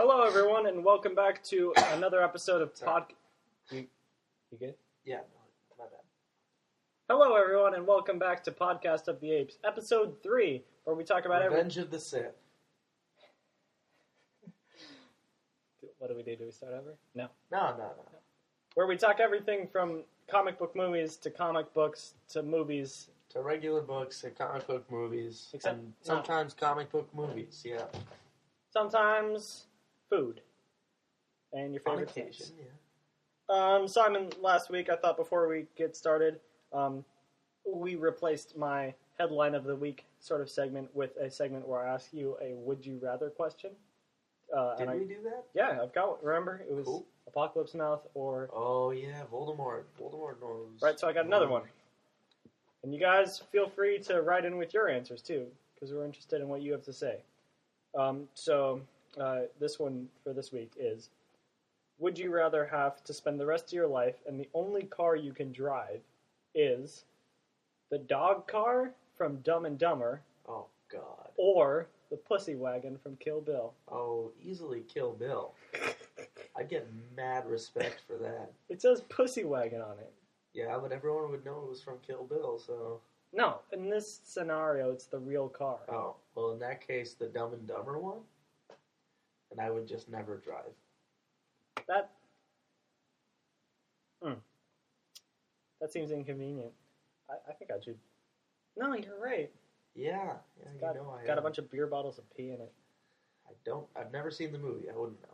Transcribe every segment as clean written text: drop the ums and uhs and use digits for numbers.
Hello, everyone, and welcome back to another episode of You good? Yeah, no, my bad. Hello, everyone, and welcome back to Podcast of the Apes, episode 3, where we talk about Revenge of the Sith. What do we do? Do we start over? No. No. Where we talk everything from comic book movies to comic books to movies. To regular books and comic book movies. And sometimes comic book movies, yeah. Sometimes food. And your favorite things. Yeah. Simon, last week, I thought before we get started, we replaced my headline of the week sort of segment with a segment where I ask you a would you rather question. Did we do that? Yeah, I've got one. Remember? It was cool. Apocalypse Mouth or... Oh, yeah, Voldemort. Voldemort knows. Right, so I got another one. And you guys feel free to write in with your answers, too, because we're interested in what you have to say. This one for this week is, would you rather have to spend the rest of your life and the only car you can drive is the dog car from Dumb and Dumber? Oh, God. Or the pussy wagon from Kill Bill? Oh, easily Kill Bill. I get mad respect for that. It says pussy wagon on it. Yeah, but everyone would know it was from Kill Bill, so... No, in this scenario, it's the real car. Oh, well, in that case, the Dumb and Dumber one? And I would just never drive. That seems inconvenient. I think I should... No, you're right. Yeah, Got a bunch of beer bottles of pee in it. I've never seen the movie. I wouldn't know.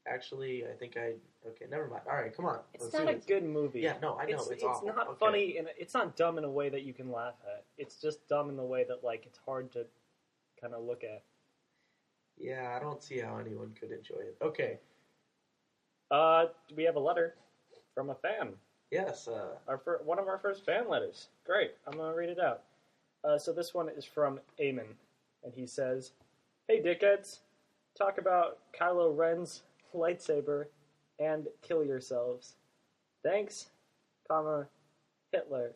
Actually, I think okay, never mind. All right, come on. It's not a good movie. Yeah, no, I know. It's awful. It's not funny, and it's not dumb in a way that you can laugh at. It's just dumb in the way that, like, it's hard to kind of look at. Yeah, I don't see how anyone could enjoy it. Okay. We have a letter from a fan. Yes. One of our first fan letters. Great. I'm going to read it out. So this one is from Eamon, and he says, "Hey, dickheads, talk about Kylo Ren's lightsaber and kill yourselves. Thanks, Hitler.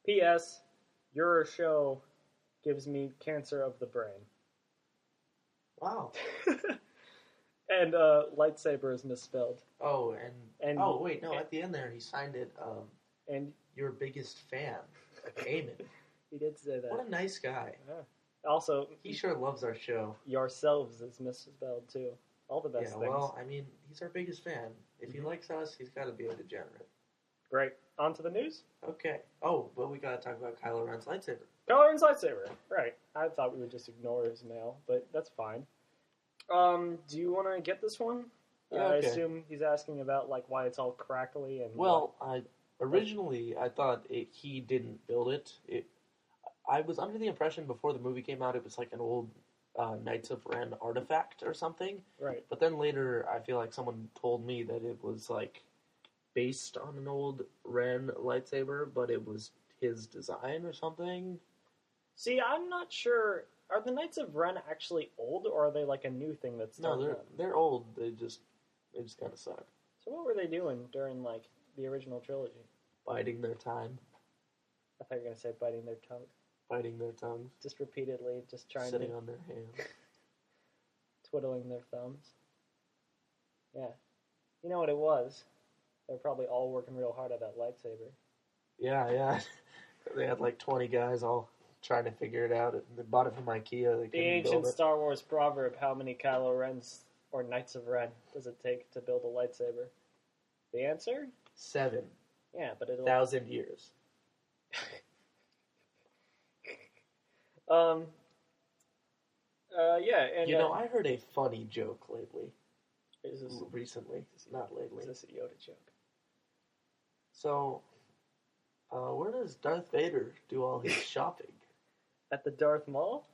P.S. Your show gives me cancer of the brain." Wow. And lightsaber is misspelled. Oh, and oh wait, no, at the end there he signed it. And your biggest fan, Eamon. He did say that. What a nice guy. Yeah. Also, he sure loves our show. Yourselves is misspelled too. All the best things. Yeah, well, I mean, he's our biggest fan. If he likes us, he's got to be a degenerate. Great. On to the news? Okay. Oh, well, we got to talk about Kylo Ren's lightsaber. Kylo Ren's lightsaber. Right. I thought we would just ignore his mail, but that's fine. Do you want to get this one? Yeah, I okay. assume he's asking about, like, why it's all crackly and... Well, originally, I thought he didn't build it. I was under the impression before the movie came out it was like an old Knights of Ren artifact or something. Right. But then later, I feel like someone told me that it was like based on an old Ren lightsaber, but it was his design or something. See, I'm not sure. Are the Knights of Ren actually old, or are they like a new thing that's done? No, they're old. They just kind of suck. So what were they doing during like the original trilogy? Biding their time. I thought you were gonna say biting their tongue. Biting their tongues. Just repeatedly, just trying sitting to... on their hands. Twiddling their thumbs. Yeah. You know what it was? They're probably all working real hard at that lightsaber. Yeah. They had like 20 guys all trying to figure it out. They bought it from IKEA. The ancient Star Wars proverb, how many Kylo Rens or Knights of Ren does it take to build a lightsaber? The answer? 7. Yeah, but it'll... 1,000 years. Yeah, and... I heard a funny joke lately. Recently. Not lately. Is this a Yoda joke? So, where does Darth Vader do all his shopping? At the Darth Mall?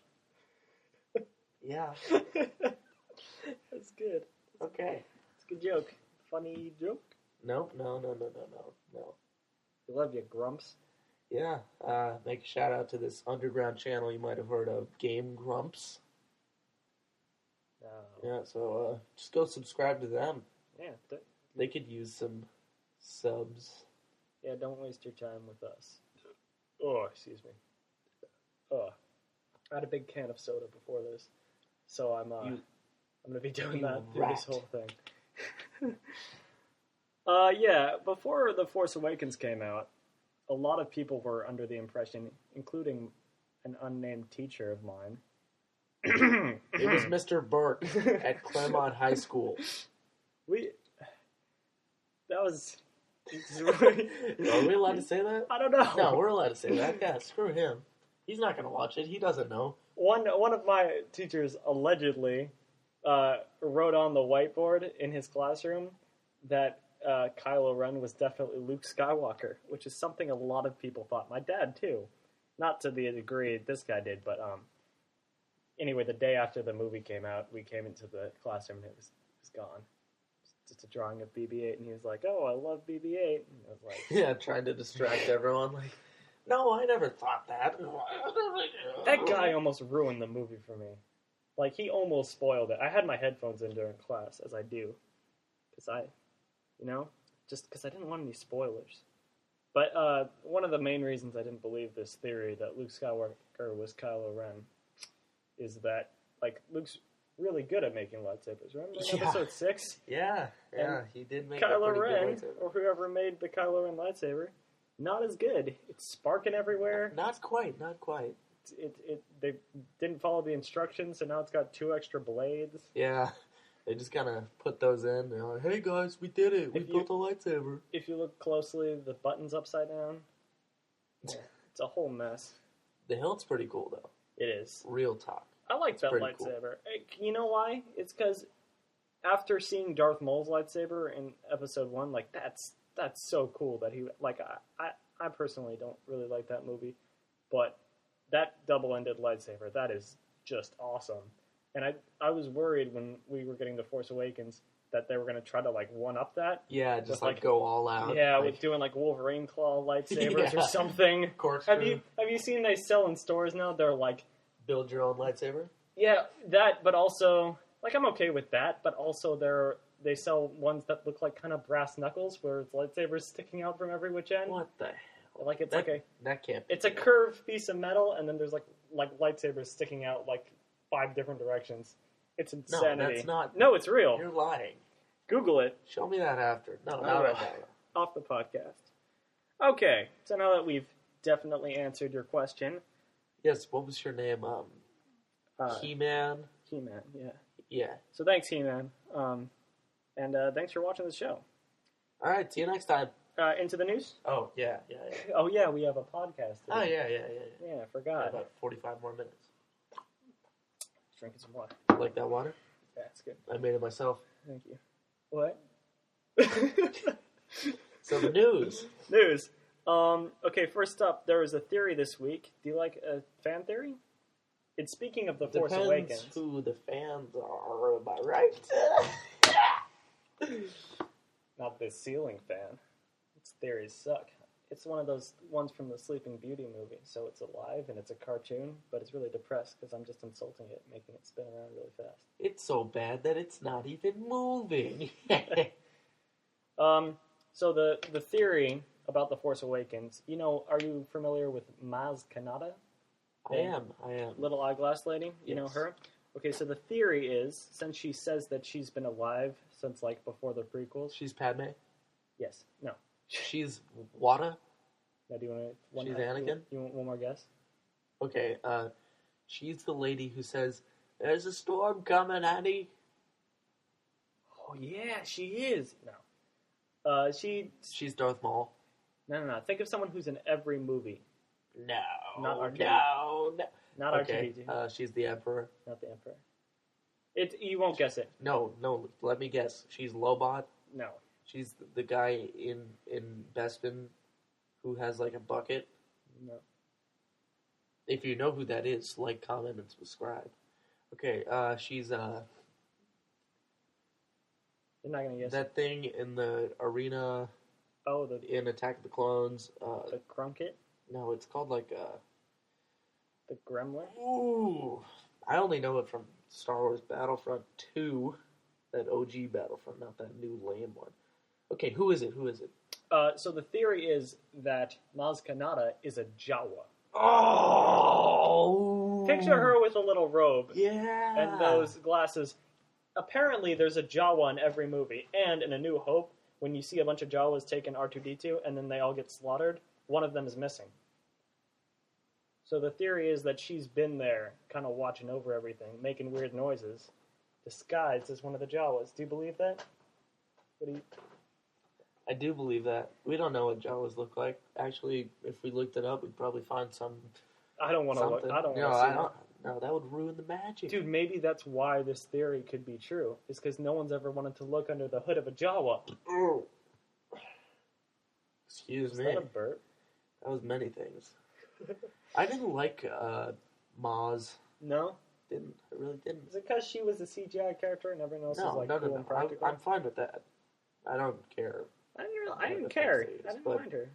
Yeah. That's good. Okay. It's a good joke. Funny joke? No. We love you, Grumps. Yeah. Make a shout out to this underground channel you might have heard of, Game Grumps. No. Yeah, so just go subscribe to them. Yeah. They could use some subs. Yeah, don't waste your time with us. Oh, excuse me. I had a big can of soda before this, So I'm going to be doing that through this whole thing. Yeah, before The Force Awakens came out, a lot of people were under the impression, including an unnamed teacher of mine. It was Mr. Burke at Claremont High School. That was... Are we allowed to say that? I don't know. No, we're allowed to say that. Yeah, screw him. He's not going to watch it. He doesn't know. One of my teachers allegedly wrote on the whiteboard in his classroom that Kylo Ren was definitely Luke Skywalker, which is something a lot of people thought. My dad, too. Not to the degree this guy did, but anyway, the day after the movie came out, we came into the classroom and it was gone. Just a drawing of BB-8, and he was like, "Oh, I love BB-8." And I was like, yeah, trying to distract everyone. Like, no, I never thought that. That guy almost ruined the movie for me. Like, he almost spoiled it. I had my headphones in during class, as I do, because just because I didn't want any spoilers. But one of the main reasons I didn't believe this theory that Luke Skywalker was Kylo Ren is that, like, Luke's really good at making lightsabers. Remember in episode 6? Yeah, he did make Kylo a pretty Ren, good lightsaber. or whoever made the Kylo Ren lightsaber, not as good. It's sparking everywhere. Not quite. They didn't follow the instructions, so now it's got 2 extra blades. Yeah, they just kind of put those in. They're like, "Hey guys, we did it. We built a lightsaber." If you look closely, the button's upside down. Yeah, it's a whole mess. The hilt's pretty cool, though. It is. Real talk. I like that lightsaber. Cool. You know why? It's because after seeing Darth Maul's lightsaber in Episode 1, like, that's so cool that he... Like, I personally don't really like that movie, but that double-ended lightsaber, that is just awesome. And I was worried when we were getting The Force Awakens that they were going to try to, like, one-up that. Yeah, just, like, go all out. Yeah, like... with doing, like, Wolverine claw lightsabers or something. Corkscrew. Have you seen they sell in stores now? They're, like... Build your own lightsaber? Yeah, that, but also... Like, I'm okay with that, but also they sell ones that look like kind of brass knuckles, where it's lightsabers sticking out from every which end. What the hell? Like, it's that can't be. It's a curved piece of metal, and then there's, like lightsabers sticking out, like, 5 different directions. It's insanity. No, that's not... No, it's real. You're lying. Google it. Show me that after. No, not right now. Off the podcast. Okay, so now that we've definitely answered your question. Yes, what was your name? He-Man? He-Man, yeah. Yeah. So thanks, He-Man. And thanks for watching the show. All right, see you next time. Into the news? Oh, yeah. Oh, yeah, we have a podcast today. Oh, yeah. Yeah, I forgot. About 45 more minutes. Drinking some water. Like that water? Yeah, it's good. I made it myself. Thank you. What? So the news. News. Okay, first up, there was a theory this week. Do you like a fan theory? It's speaking of The Force Awakens. Depends who the fans are, am I right? Not this ceiling fan. Its theories suck. It's one of those ones from the Sleeping Beauty movie, so it's alive and it's a cartoon, but it's really depressed because I'm just insulting it, making it spin around really fast. It's so bad that it's not even moving. So the theory about The Force Awakens, are you familiar with Maz Kanata? I am. Little eyeglass lady? You know her? Okay, so the theory is, since she says that she's been alive since, like, before the prequels... She's Padme? Yes. No. She's Wada? Now, do you want She's Anakin? You want one more guess? Okay, she's the lady who says, "There's a storm coming, honey." Oh, yeah, she is. No. She's Darth Maul. No. Think of someone who's in every movie. No. Not R2. No. Not okay. R2-D2. She's the Emperor. Not the Emperor. You won't guess it. No. Let me guess. She's Lobot. No. She's the guy in Bespin who has like a bucket. No. If you know who that is, like, comment, and subscribe. Okay. She's You're not gonna guess. That thing in the arena. Oh, in Attack of the Clones. The Krunket? No, it's called like the Gremlin? Ooh. I only know it from Star Wars Battlefront 2. That OG Battlefront, not that new lame one. Okay, who is it? So the theory is that Maz Kanata is a Jawa. Oh! Picture her with a little robe Yeah. and those glasses. Apparently, there's a Jawa in every movie. And in A New Hope, when you see a bunch of Jawas taking R2-D2 and then they all get slaughtered, one of them is missing. So the theory is that she's been there, kind of watching over everything, making weird noises, disguised as one of the Jawas. Do you believe that? I do believe that. We don't know what Jawas look like. Actually, if we looked it up, we'd probably find some. I don't want to look. I don't want to see it. No, that would ruin the magic. Dude, maybe that's why this theory could be true. Is because no one's ever wanted to look under the hood of a Jawa. Oh. Excuse me. Is that a burp? That was many things. I didn't like Maz. No? I really didn't. Is it because she was a CGI character and everyone else was No. cool and practical? I'm fine with that. I don't care. I didn't care. I didn't mind her.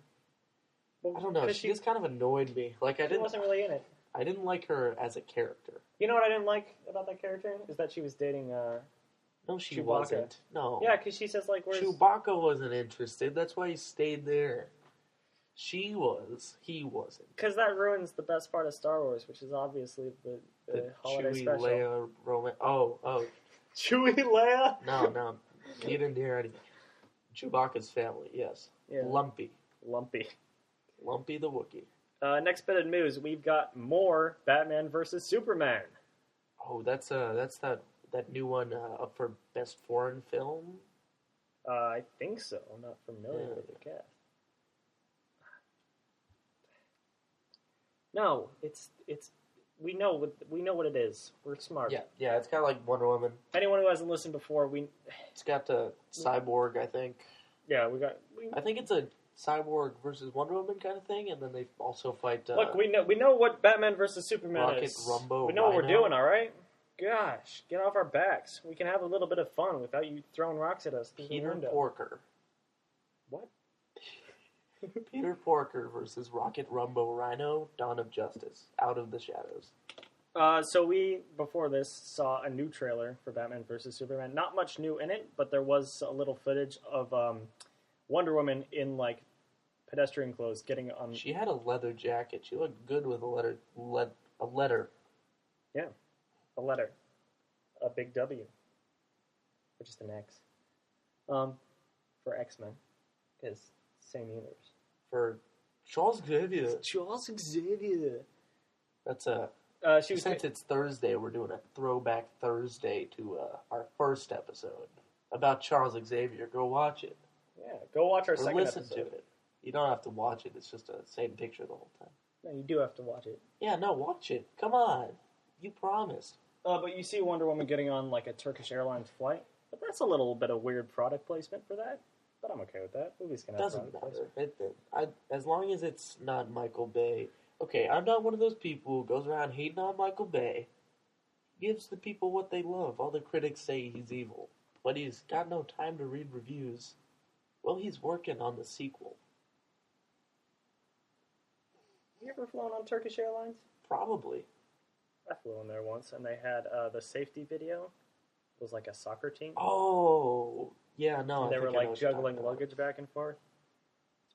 Well, I don't know. She just kind of annoyed me. She wasn't really in it. I didn't like her as a character. You know what I didn't like about that character? Is that she was dating No, she Chewbacca. wasn't. No. Yeah, because she says, where's... Chewbacca wasn't interested. That's why he stayed there. She was. He wasn't. Because that ruins the best part of Star Wars, which is obviously the holiday Chewie, special. Leia, romance. Oh. Chewie, Leia? No. You didn't hear anything. Chewbacca's family, yes. Yeah. Lumpy the Wookiee. Next bit of news, we've got more Batman versus Superman. Oh, that's that new one up for Best Foreign Film? I think so. I'm not familiar with the cast. No, it's we know what it is. We're smart. Yeah, it's kind of like Wonder Woman. Anyone who hasn't listened before, it's got the Cyborg, I think. Yeah, I think it's a Cyborg versus Wonder Woman kind of thing, and then they also fight. Look, we know what Batman versus Superman is. Rocket Rumbo. We know what we're doing, all right? Gosh, get off our backs. We can have a little bit of fun without you throwing rocks at us through the window. Porker. What? Peter Porker versus Rocket Rumbo Rhino, Dawn of Justice, Out of the Shadows. So we, before this, saw a new trailer for Batman vs. Superman. Not much new in it, but there was a little footage of Wonder Woman in, pedestrian clothes getting on... She had a leather jacket. She looked good with a letter. Yeah, a letter. A big W. Or just an X. For X-Men. Because same universe. For Charles Xavier. Charles Xavier. That's a... Since it's Thursday, we're doing a throwback Thursday to our first episode about Charles Xavier. Go watch it. Yeah, go watch our second listen episode. to it. You don't have to watch it. It's just the same picture the whole time. No, you do have to watch it. Yeah, no, watch it. Come on. You promised. But you see Wonder Woman getting on, a Turkish Airlines flight. But that's a little bit of weird product placement for that. But I'm okay with that. Movie's gonna have Doesn't matter. As long as it's not Michael Bay. Okay, I'm not one of those people who goes around hating on Michael Bay. He gives the people what they love. All the critics say he's evil. But he's got no time to read reviews. Well, he's working on the sequel. You ever flown on Turkish Airlines? Probably. I flew in there once, and they had the safety video. It was like a soccer team. Oh, yeah, no. And they were juggling luggage back and forth.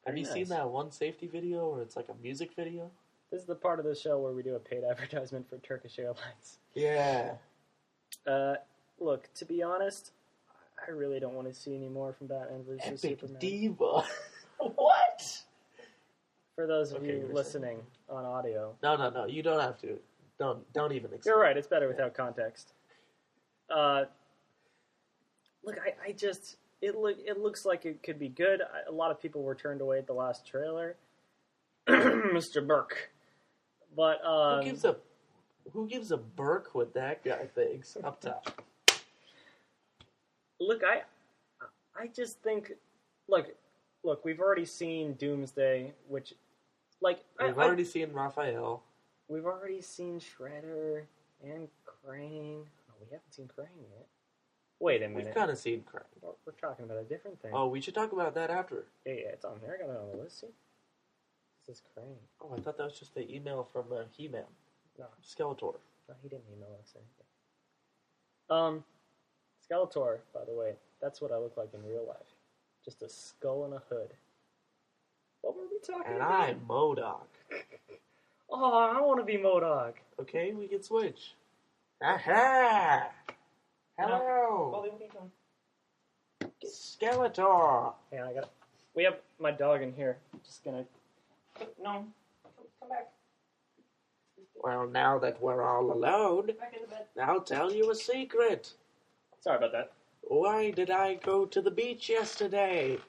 Have you seen that one safety video where it's like a music video? This is the part of the show where we do a paid advertisement for Turkish Airlines. Yeah. Look, to be honest, I really don't want to see any more from Batman vs. Superman. Diva. What? For those of you listening on audio. No. You don't have to. Don't even explain. You're right. It's better without context. Look, I just... It looks like it could be good. A lot of people were turned away at the last trailer. Mr. Burke. But, Who gives a Burke what that guy thinks up top? Look, I just think... Look, we've already seen Doomsday, which... We've already seen Raphael. We've already seen Shredder and Krang. Oh, we haven't seen Krang yet. Wait a minute. We've kind of seen Krang. We're talking about a different thing. Oh, we should talk about that after. Yeah, it's on there. I got it on the list. See? This is Krang. Oh, I thought that was just the email from He-Man. No. Skeletor. No, he didn't email us anything. Skeletor, by the way, that's what I look like in real life. Just a skull and a hood. What were we talking about? And I'm MODOK. Oh, I want to be MODOK. Okay, we can switch. Aha! Hello! Baldy, what are you doing? Skeletor! Hang on, I got it. We have my dog in here. I'm just gonna... No. Come back. Well, now that we're all alone, Back in the bed. I'll tell you a secret. Sorry about that. Why did I go to the beach yesterday?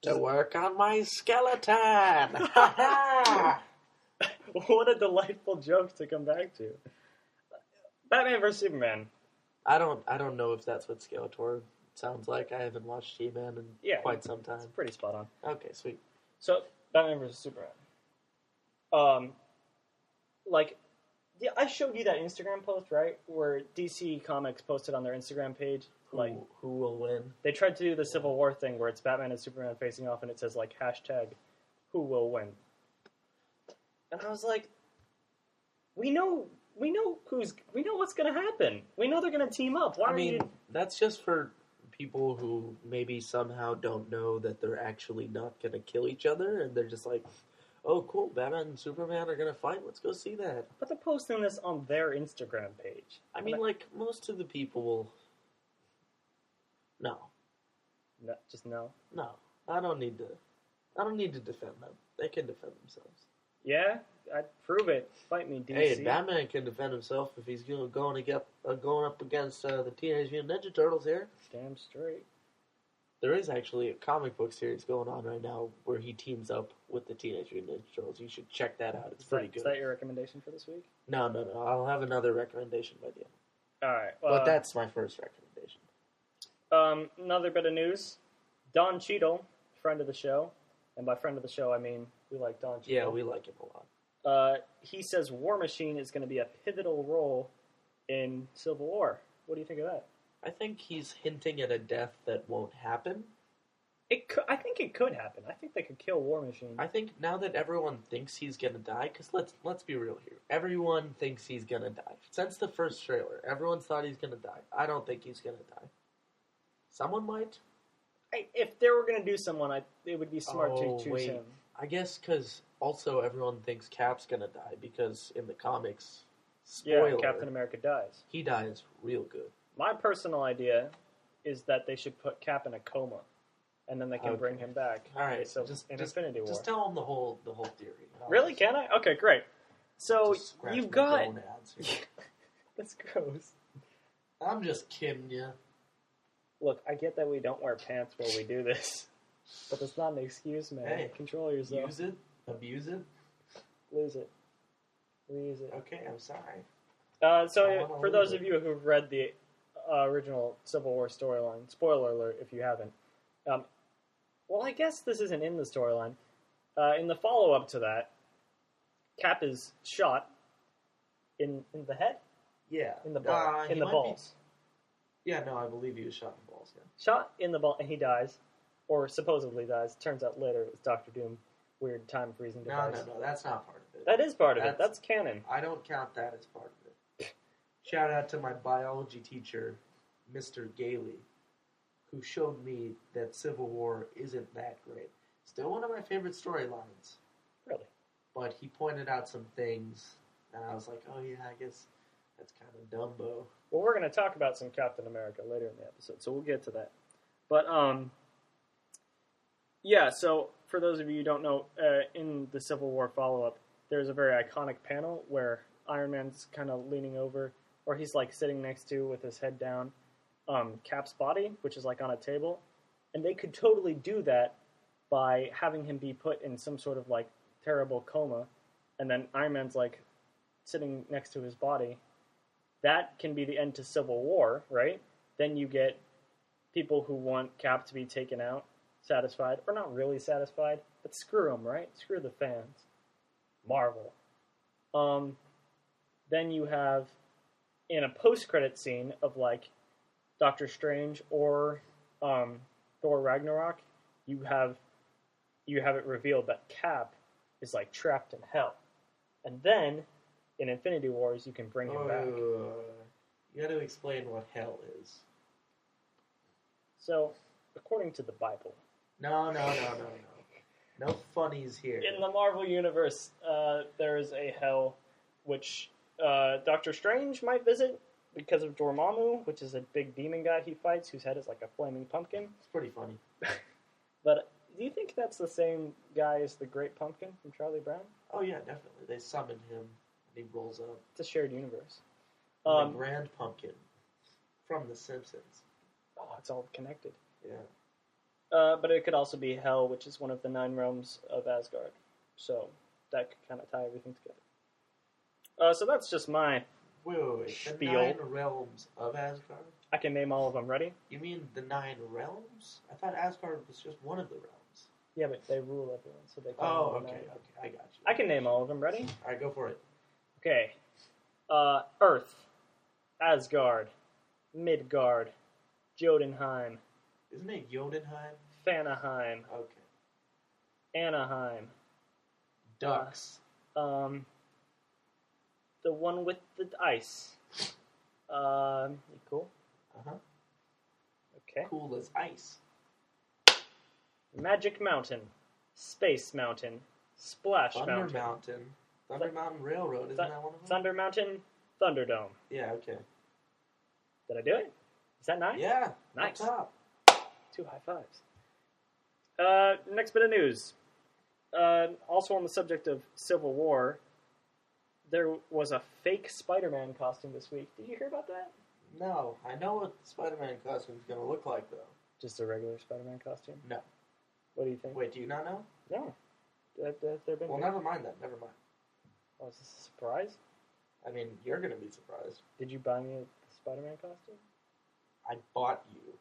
To work on my skeleton! Ha ha! What a delightful joke to come back to. Batman vs Superman. I don't know if that's what Skeletor sounds like. I haven't watched He-Man in quite some time. It's pretty spot on. Okay, sweet. So, Batman vs Superman. Yeah, I showed you that Instagram post, right? Where DC Comics posted on their Instagram page, like, Who will win? they tried to do the Civil War thing where it's Batman and Superman facing off, and it says like hashtag who will win. And I was like, we know what's gonna happen. We know they're gonna team up. Why? I mean, that's just for people who maybe somehow don't know that they're actually not gonna kill each other, and they're just like, "Oh, cool! Batman and Superman are gonna fight. Let's go see that." But they're posting this on their Instagram page. I mean, like most of the people will. No, Just no. no, I don't need to defend them. They can defend themselves. Yeah, I'd prove it. Fight me, DC. Hey, Batman can defend himself if he's going up against the Teenage Mutant Ninja Turtles here. Damn straight. There is actually a comic book series going on right now where he teams up with the Teenage Mutant Ninja Turtles. You should check that out. It's pretty good. Is that your recommendation for this week? No. I'll have another recommendation by the end. All right. But that's my first recommendation. Another bit of news. Don Cheadle, friend of the show, and by friend of the show I mean we like Don Cheadle. Yeah, we like him a lot. He says War Machine is going to be a pivotal role in Civil War. What do you think of that? I think he's hinting at a death that won't happen. I think it could happen. I think they could kill War Machine. I think now that everyone thinks he's gonna die, because let's be real here, everyone thinks he's gonna die. Since the first trailer, everyone's thought he's gonna die. I don't think he's gonna die. Someone might. If they were going to do someone, it would be smart to choose him. I guess because also everyone thinks Cap's gonna die because in the comics, spoiler, Captain America dies. he dies real good. My personal idea is that they should put Cap in a coma, and then they can bring him back. All right, So Infinity War. Just tell him the whole theory. Really? Can I? Okay, great. So you've got. Here. That's gross. I'm just kidding you. Look, I get that we don't wear pants while we do this, but that's not an excuse, man. Hey, control yourself. Use it, abuse it, lose it, reuse it. Okay, I'm sorry. So for those of you who've read the original Civil War storyline, spoiler alert if you haven't. Well, I guess this isn't in the storyline. In the follow-up to that, Cap is shot in the head. Yeah, in the ball, in the balls. Yeah, no, I believe he was shot in the balls. Yeah. Shot in the ball, and he dies, or supposedly dies. Turns out later it was Doctor Doom, weird time freezing device. No, that's not part of it. That is part of it. That's canon. I don't count that as part of it. Shout out to my biology teacher, Mr. Gailey, who showed me that Civil War isn't that great. Still one of my favorite storylines. Really? But he pointed out some things, and I was like, oh yeah, I guess that's kind of Dumbo. Well, we're going to talk about some Captain America later in the episode, so we'll get to that. But, yeah, so for those of you who don't know, in the Civil War follow-up, there's a very iconic panel where Iron Man's kind of leaning over, or he's, like, sitting next to, with his head down, Cap's body, which is, like, on a table. And they could totally do that by having him be put in some sort of, like, terrible coma, and then Iron Man's, like, sitting next to his body. That can be the end to Civil War, right? Then you get people who want Cap to be taken out, satisfied, or not really satisfied, but screw them, right? Screw the fans. Marvel. Then you have, in a post-credit scene of, like, Doctor Strange or Thor Ragnarok, you have it revealed that Cap is, like, trapped in hell. And then in Infinity Wars, you can bring him back. You got to explain what hell is. So, according to the Bible. No. No funnies here. In the Marvel Universe, there is a hell which Doctor Strange might visit because of Dormammu, which is a big demon guy he fights whose head is like a flaming pumpkin. It's pretty funny. But do you think that's the same guy as the Great Pumpkin from Charlie Brown? Oh yeah, definitely. They summoned him and he rolls up. It's a shared universe. The Grand Pumpkin from The Simpsons. Oh, it's all connected. Yeah. But it could also be Hell, which is one of the 9 realms of Asgard. So that could kind of tie everything together. So that's just my Wait. spiel. The 9 realms of Asgard? I can name all of them. Ready? You mean the 9 realms? I thought Asgard was just one of the realms. Yeah, but they rule everyone, so they. Oh, okay, I got you. I can name all of them. Ready? All right, go for it. Okay. Earth, Asgard, Midgard, Jotunheim, Isn't it Jotunheim? Fanaheim, Okay. Anaheim. Ducks. The one with the ice. Cool. Uh-huh. Okay. Cool as ice. Magic Mountain, Space Mountain, Splash Thunder Mountain. Mountain. Thunder Mountain Railroad, isn't that one of them? Thunder Mountain, Thunderdome. Yeah, okay. Did I do it? Is that 9? Yeah. Nice. Up top. 2 high fives. Next bit of news. Also on the subject of Civil War, there was a fake Spider-Man costume this week. Did you hear about that? No, I know what the Spider-Man costume is going to look like, though. Just a regular Spider-Man costume? No. What do you think? Wait, do you not know? No. Have there been? Well, never mind that. Never mind. Oh, is this a surprise? I mean, you're going to be surprised. Did you buy me a Spider-Man costume? I bought you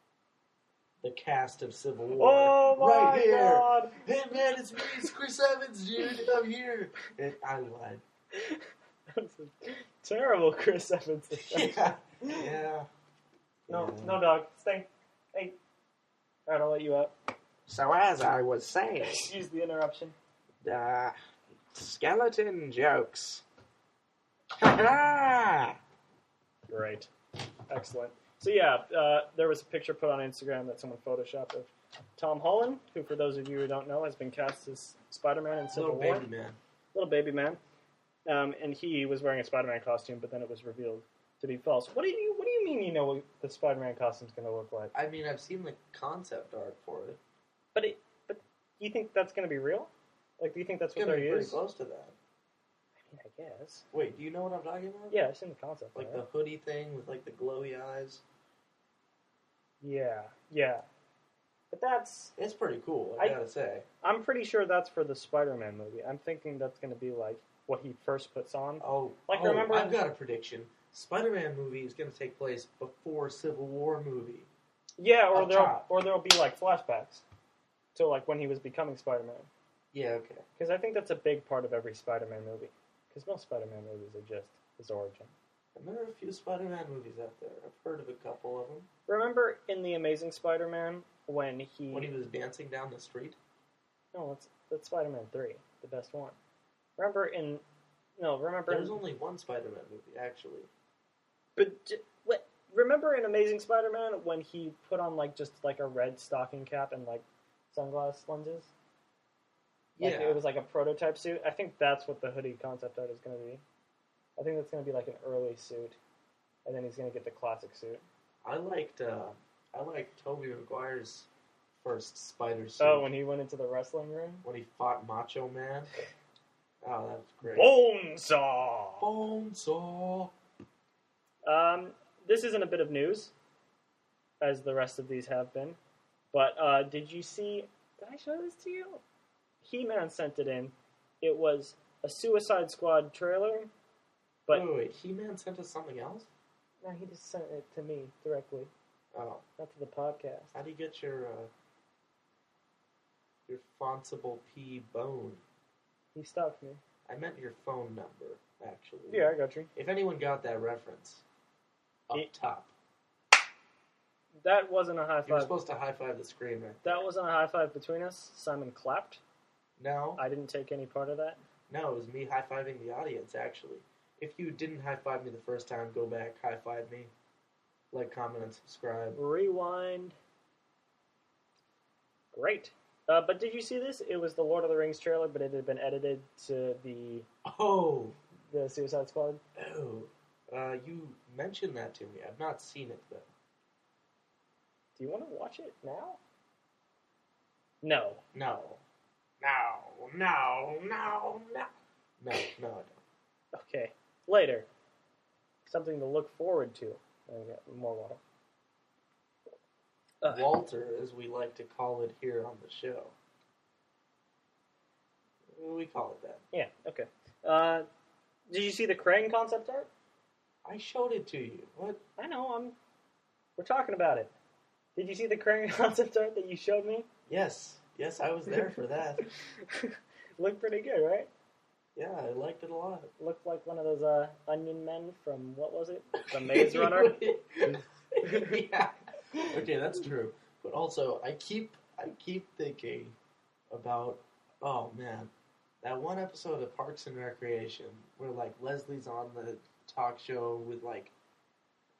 the cast of Civil War. Oh my right here. God! Hey man, it's me, it's Chris Evans, dude. I'm here. And I lied. That's a terrible Chris Evans. Yeah. Yeah. No, dog. Stay. Hey. Alright, I'll let you up. So as I was saying, Excuse the interruption. skeleton jokes. Ha Great. Excellent. So yeah, there was a picture put on Instagram that someone photoshopped of Tom Holland, who, for those of you who don't know, has been cast as Spider-Man in Civil War. Little baby man. Little baby man. And he was wearing a Spider-Man costume, but then it was revealed to be false. What do you mean you know what the Spider-Man costume's going to look like? I mean, I've seen the concept art for it. But do you think that's going to be real? Like, do you think that's what It's going they're to be pretty using? close to that. I mean, I guess. Wait, do you know what I'm talking about? Yeah, I've seen the concept. Like right? the hoodie thing with like the glowy eyes. Yeah. But It's pretty cool, I gotta say. I'm pretty sure that's for the Spider-Man movie. I'm thinking that's going to be like what he first puts on. Remember? I've got a prediction. Spider-Man movie is going to take place before Civil War movie. Yeah, or Up there'll be like flashbacks to like when he was becoming Spider-Man. Yeah, okay. Because I think that's a big part of every Spider-Man movie. Because most Spider-Man movies are just his origin. And there are a few Spider-Man movies out there. I've heard of a couple of them. Remember in The Amazing Spider-Man when he was dancing down the street? No, that's Spider-Man 3, the best one. Remember There's only one Spider-Man movie, actually. Remember in Amazing Spider-Man when he put on like just like a red stocking cap and like sunglass lenses? Like, Yeah. it was like a prototype suit. I think that's what the hoodie concept art is going to be. I think that's going to be like an early suit, and then he's going to get the classic suit. I liked Tobey Maguire's first Spider suit. Oh, when he went into the wrestling room? When he fought Macho Man. Oh, that was great. Bonesaw! Bonesaw! This isn't a bit of news, as the rest of these have been, but did you see... Did I show this to you? He-Man sent it in. It was a Suicide Squad trailer, but... Wait, He-Man sent us something else? No, he just sent it to me directly, Oh. not to the podcast. How do you get your Fonsible P bone? He stalked me. I meant your phone number, actually. Yeah, I got you. If anyone got that reference, up top. That wasn't a high You're five. supposed to high-five the screen right That wasn't a high five between us. Simon clapped. No. I didn't take any part of that. No, it was me high-fiving the audience, actually. If you didn't high-five me the first time, go back, high-five me. Like, comment, and subscribe. Rewind. Great. But did you see this? It was the Lord of the Rings trailer, but it had been edited to the Suicide Squad. Oh, you mentioned that to me. I've not seen it though. Do you want to watch it now? No. No, I don't. Okay, later. Something to look forward to. I got more water. Walter, as we like to call it here on the show. We call it that. Yeah, okay. Did you see the Krang concept art? I showed it to you. What? I know, we're talking about it. Did you see the Krang concept art that you showed me? Yes, I was there for that. Looked pretty good, right? Yeah, I liked it a lot. Looked like one of those onion men from, what was it? The Maze Runner? Yeah. Okay, that's true. But also, I keep thinking about, oh man, that one episode of Parks and Recreation where like Leslie's on the talk show with like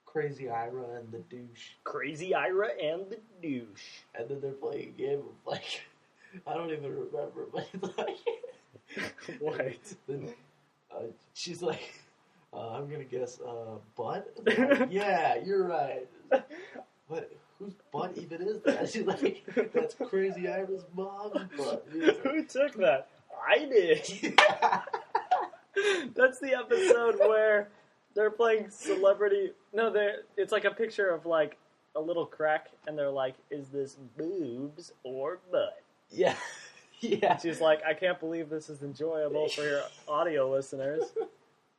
Crazy Ira and the douche. Crazy Ira and the douche. And then they're playing a game of like, I don't even remember, but it's like... What? Then, she's like, I'm gonna guess, Bud? Like, yeah, you're right. What? Whose butt even is that? She's like, that's Crazy Ira's mom's butt. Like, who took that? I did. That's the episode where they're playing celebrity. No, it's like a picture of like a little crack, and they're like, "Is this boobs or butt?" Yeah, yeah. And she's like, "I can't believe this is enjoyable for your audio listeners."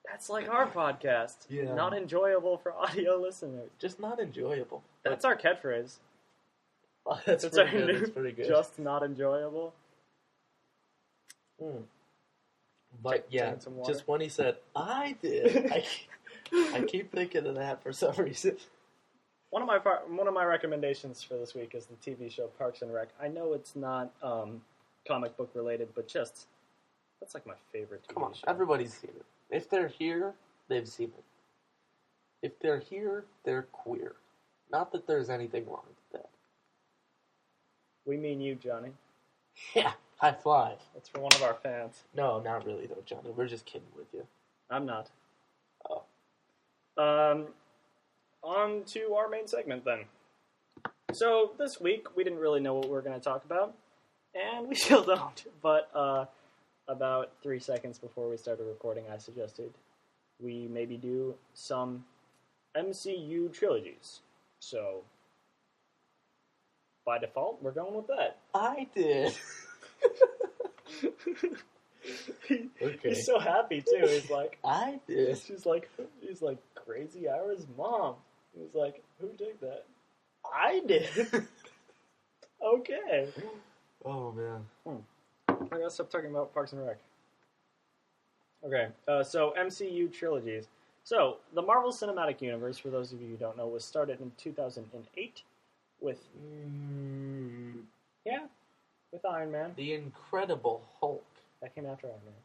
That's like our podcast. Yeah. Not enjoyable for audio listeners. Just not enjoyable. That's our catchphrase. Oh, that's pretty good. That's pretty good. Just not enjoyable. But yeah, just when he said, I did, I keep thinking of that for some reason. One of my recommendations for this week is the TV show Parks and Rec. I know it's not comic book related, but just that's like my favorite TV Come on, show. everybody's seen it. If they're here, they've seen it. If they're here, they're queer. Not that there's anything wrong with that. We mean you, Johnny. Yeah, high five. That's for one of our fans. No, not really though, Johnny. We're just kidding with you. I'm not. Oh. On to our main segment then. So this week we didn't really know what we were going to talk about, and we still don't. But about 3 seconds before we started recording, I suggested we maybe do some MCU trilogies. So by default, we're going with that. I did. Okay. He's so happy too. He's like, I did. He's like Crazy Ira's mom. He's like, who did that? I did. Okay. Oh man. I gotta stop talking about Parks and Rec. Okay, so MCU trilogies. So, the Marvel Cinematic Universe, for those of you who don't know, was started in 2008 with... Yeah, with Iron Man. The Incredible Hulk. That came after Iron Man.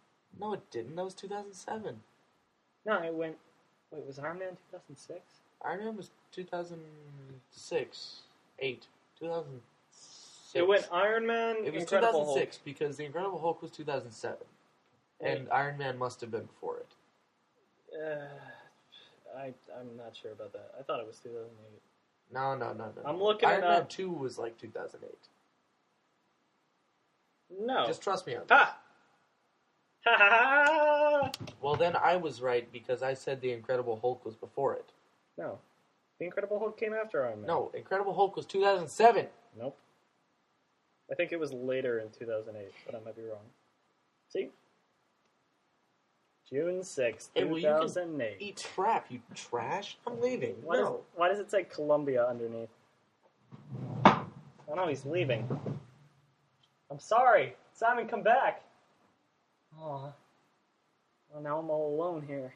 No, it didn't. That was 2007. No, it went... Wait, was Iron Man 2006? Iron Man was 2006. 2006. It went Iron Man, It was Incredible 2006 because The Incredible Hulk was 2007. And Iron Man must have been before it. I'm not sure about that. I thought it was 2008. No. I'm looking Iron it up. Man 2 was like 2008. No. Just trust me on that. Ha! Ha ha ha! Well, then I was right because I said The Incredible Hulk was before it. No. The Incredible Hulk came after Iron Man. No, Incredible Hulk was 2007. Nope. I think it was later in 2008, but I might be wrong. See? June 6th, 2008. Eat crap, you trash. I'm leaving. Why does it say Columbia underneath? Oh no, he's leaving. I'm sorry. Simon, come back. Aw. Well, now I'm all alone here.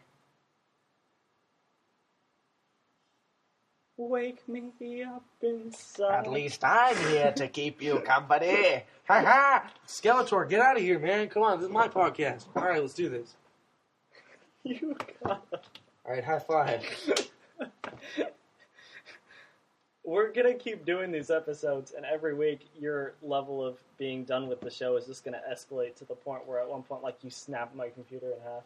Wake me up inside. At least I'm here to keep you company. Ha ha! Skeletor, get out of here, man. Come on, this is my podcast. All right, let's do this. You got it. All right, high five. We're gonna keep doing these episodes, and every week your level of being done with the show is just gonna escalate to the point where at one point, like, you snap my computer in half.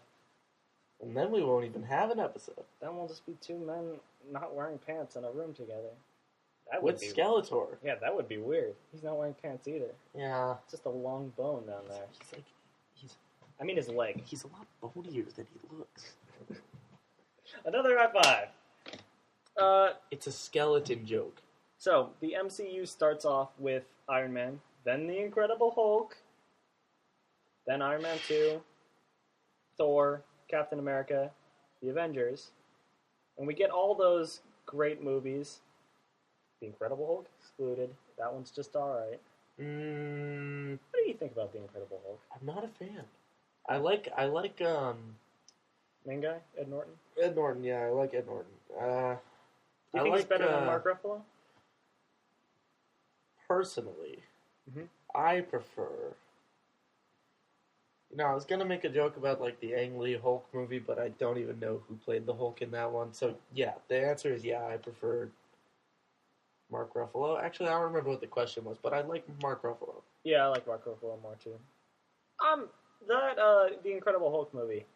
And then we won't even have an episode. Then we'll just be two men not wearing pants in a room together. That With Skeletor. Yeah, that would be weird. He's not wearing pants either. Yeah. It's just a long bone down there. I mean his leg. He's a lot bonier than he looks. Another high five. It's a skeleton joke. So, the MCU starts off with Iron Man, then the Incredible Hulk, then Iron Man 2, Thor, Captain America, the Avengers, and we get all those great movies. The Incredible Hulk excluded. That one's just alright. What do you think about the Incredible Hulk? I'm not a fan. I like main guy, Ed Norton? Ed Norton, yeah, I like Ed Norton. Do you think he's better than Mark Ruffalo? Personally, mm-hmm. I prefer... I was going to make a joke about, like, the Ang Lee Hulk movie, but I don't even know who played the Hulk in that one. So, yeah, the answer is yeah, I prefer Mark Ruffalo. Actually, I don't remember what the question was, but I like Mark Ruffalo. Yeah, I like Mark Ruffalo more, too. The Incredible Hulk movie,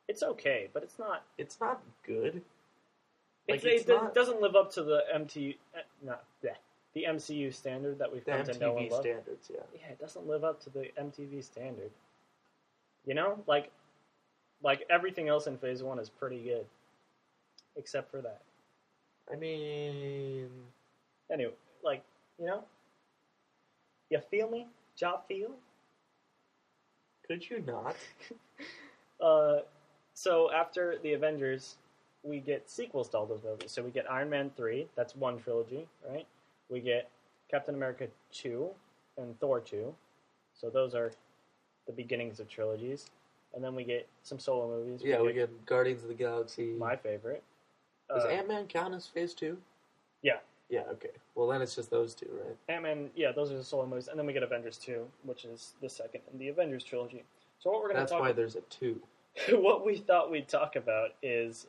it's okay, but it's not... It's not good. It doesn't live up to the the MCU standard that we've come to know and love. The MTV standards, yeah. Yeah, it doesn't live up to the MTV standard. You know? Like everything else in Phase 1 is pretty good. Except for that. I mean... Anyway, you feel me? Ja feel? Could you not? So after the Avengers, we get sequels to all those movies. So we get Iron Man 3, that's one trilogy, right? We get Captain America 2 and Thor 2. So those are the beginnings of trilogies. And then we get some solo movies. Yeah, we get Guardians of the Galaxy. My favorite. Does Ant-Man count as Phase 2? Yeah. Yeah, okay. Well, then it's just those two, right? Ant-Man, yeah, those are the solo movies. And then we get Avengers 2, which is the second in the Avengers trilogy. So what we're going to talk about... That's why there's a 2. What we thought we'd talk about is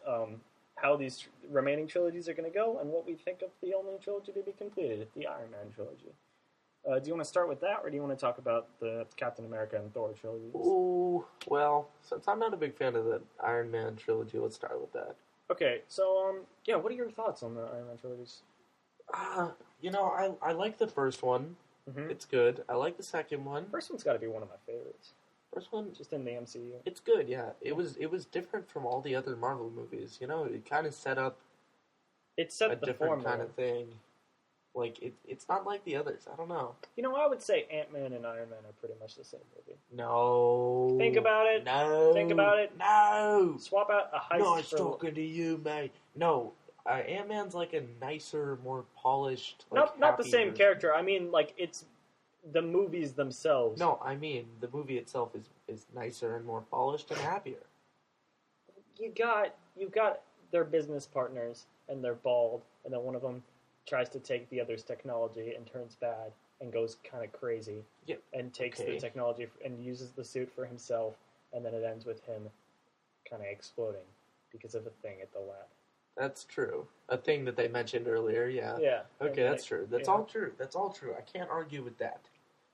how these remaining trilogies are going to go and what we think of the only trilogy to be completed, the Iron Man trilogy. Do you want to start with that, or do you want to talk about the Captain America and Thor trilogies? Ooh, well, since I'm not a big fan of the Iron Man trilogy, let's start with that. Okay, so, what are your thoughts on the Iron Man trilogies? I like the first one. Mm-hmm. It's good. I like the second one. First one's got to be one of my favorites. First one, just in the MCU. It's good, yeah. It was different from all the other Marvel movies. It kind of set up. It set a the different formula. kind of thing. Like it's not like the others. I don't know. I would say Ant-Man and Iron Man are pretty much the same movie. No. Think about it. No. Think about it. No. Swap out a heist. No, I was talking to you, mate. No. Ant-Man's like a nicer, more polished. Not the same character. I mean, it's the movies themselves. No, I mean the movie itself is nicer and more polished and happier. You've got their business partners and they're bald, and then one of them tries to take the other's technology and turns bad and goes kind of crazy. Yeah. And takes the technology and uses the suit for himself, and then it ends with him kind of exploding because of a thing at the lab. That's true. A thing that they mentioned earlier, yeah. Yeah. Okay, that's true. That's all true. That's all true. I can't argue with that.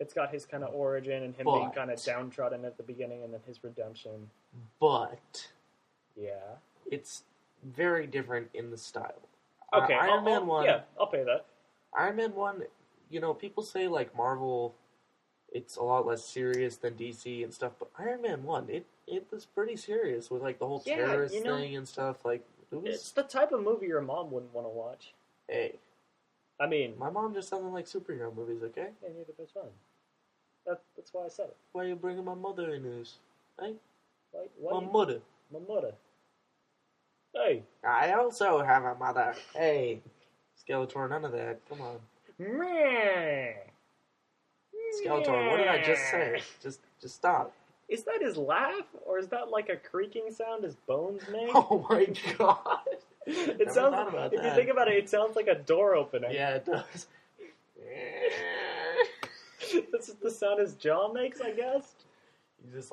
It's got his kind of origin and him being kind of downtrodden at the beginning and then his redemption. But... yeah. It's very different in the style. Okay, Iron Man 1... Yeah, I'll pay that. Iron Man 1, people say, Marvel, it's a lot less serious than DC and stuff, but Iron Man 1, it was pretty serious with, the whole terrorist thing and stuff. It's the type of movie your mom wouldn't want to watch. Hey. I mean... my mom just doesn't like superhero movies, okay? Yeah, neither does mine. That's why I said it. Why are you bringing my mother in this? Hey? Why my mother. My mother. Hey. I also have a mother. Hey. Skeletor, none of that. Come on. Meh. Skeletor, what did I just say? Just stop. Is that his laugh? Or is that like a creaking sound his bones make? Oh my god. It sounds, if you think about it, it sounds like a door opening. Yeah, it does. This is the sound his jaw makes, I guess. He's just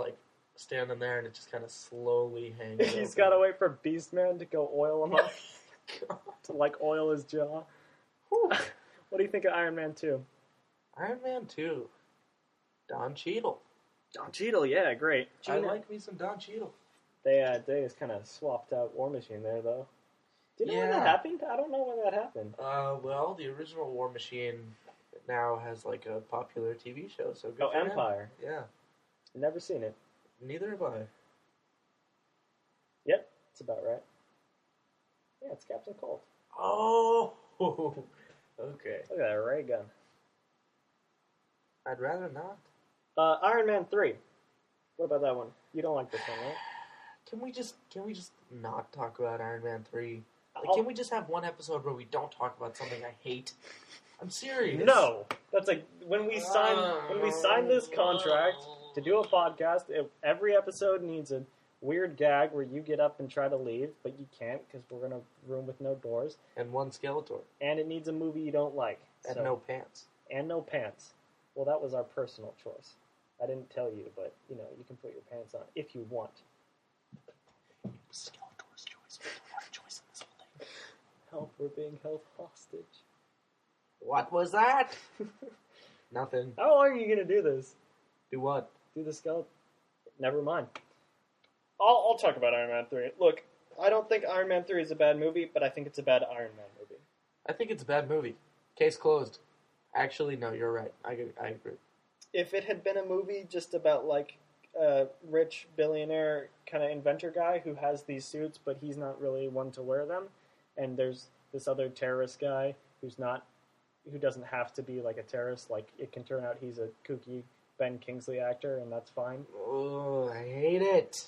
standing there and it just kind of slowly hangs He's got to wait for Beastman to go oil him up. To oil his jaw. Whew. What do you think of Iron Man 2? Iron Man 2. Don Cheadle. Don Cheadle, yeah, great. I like me some Don Cheadle. They just kind of swapped out War Machine there, though. Do you know when that happened? I don't know when that happened. Well, the original War Machine now has like a popular TV show. So good for Empire. Him. Yeah. Never seen it. Neither have I. Yep, that's about right. Yeah, it's Captain Cold. Oh, okay. Look at that ray gun. I'd rather not. Iron Man 3. What about that one? You don't like this one, right? Can we just not talk about Iron Man 3? Can we just have one episode where we don't talk about something I hate? I'm serious. No, that's like when we sign this contract to do a podcast. Every episode needs a weird gag where you get up and try to leave, but you can't because we're in a room with no doors. And one Skeletor. And it needs a movie you don't like. And no pants. And no pants. Well, that was our personal choice. I didn't tell you, but you can put your pants on if you want. It was Skeletor's choice. We don't have a choice in this whole thing. Help! We're being held hostage. What was that? Nothing. How long are you gonna do this? Do what? Do the skeleton? Never mind. I'll talk about Iron Man 3. Look, I don't think Iron Man 3 is a bad movie, but I think it's a bad Iron Man movie. I think it's a bad movie. Case closed. Actually, no, you're right. I agree. If it had been a movie just about like a rich billionaire kind of inventor guy who has these suits, but he's not really one to wear them, and there's this other terrorist guy who doesn't have to be like a terrorist. Like it can turn out he's a kooky Ben Kingsley actor, and that's fine. Oh, I hate it.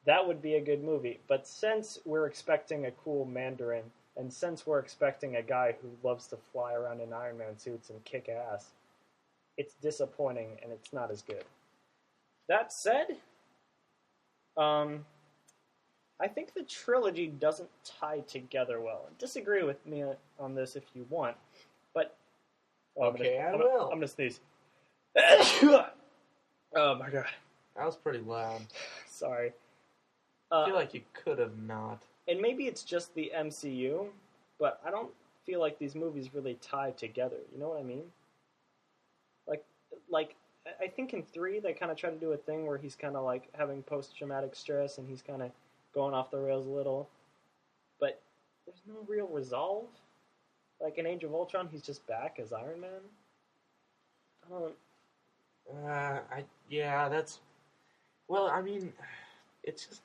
That would be a good movie. But since we're expecting a cool Mandarin, and since we're expecting a guy who loves to fly around in Iron Man suits and kick ass, it's disappointing and it's not as good. That said, I think the trilogy doesn't tie together well. Disagree with me on this if you want, but... Okay, I will. I'm going to sneeze. Oh my god. That was pretty loud. Sorry. I feel like you could have not. And maybe it's just the MCU, but I don't feel like these movies really tie together. You know what I mean? Like I think in 3 they kind of try to do a thing where he's kind of like having post-traumatic stress and he's kind of going off the rails a little, but there's no real resolve. Like in Age of Ultron, he's just back as Iron Man. That's... Well, I mean, it's just...